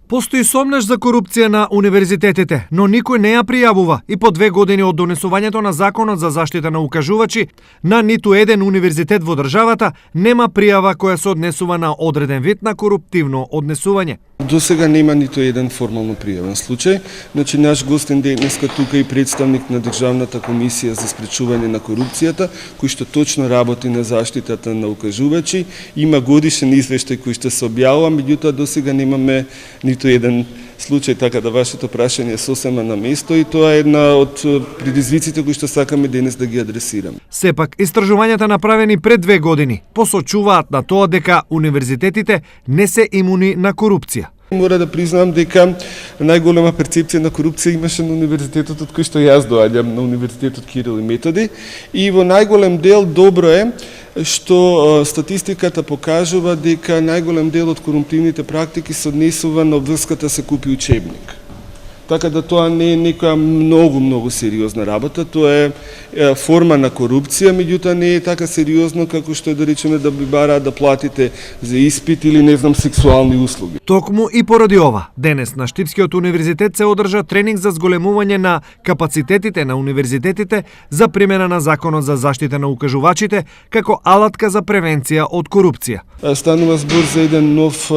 Постои сомнеж за корупција на универзитетите, но никој не ја пријавува и по 2 години од донесувањето на Законот за заштита на укажувачи, на ниту еден универзитет во државата нема пријава која се однесува на одреден вид на коруптивно однесување. До сега нема ниту еден формално пријавен случај. Значи, наш гостин денеска тука и представник на Државната комисија за спречување на корупцијата, кој што точно работи на заштитата на укажувачи, има годишен извештај кој што се објавува, меѓутоа до сега немаме ниту еден случај, така да вашето прашање е сосема на место и тоа е една од предизвиците кои што сакаме денес да ги адресираме. Сепак, истражувањата направени пред 2 години посочуваат на тоа дека универзитетите не се имуни на корупција. Мора да признам дека најголема перцепција на корупција имаше на универзитетот од кој што јас доаѓам, на универзитетот Кирил и Методи, и во најголем дел добро е што статистиката покажува дека најголем дел од корумптивните практики се однесува на врската се купи учебник. Така да тоа не е некоја многу сериозна работа, тоа е форма на корупција, меѓутоа не е така сериозно како што е да речеме да би бараат да платите за испит или не знам сексуални услуги. Токму и поради ова, денес на Штипскиот универзитет се одржа тренинг за зголемување на капацитетите на универзитетите за примена на Законот за заштита на укажувачите како алатка за превенција од корупција. Станува збор за еден нов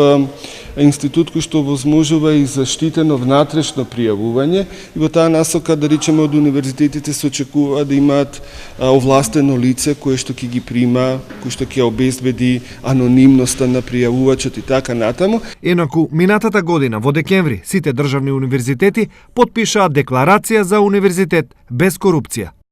институт кој што возможува и заштитено внатрешно пријавување и во таа насока да речеме од универзитетите се очекува да имаат овластено лице кое што ќе ги прима, кое што ќе обезбеди анонимноста на пријавувачот и така натаму. Инаку, минатата година во декември сите државни универзитети потпишаа декларација за универзитет без корупција.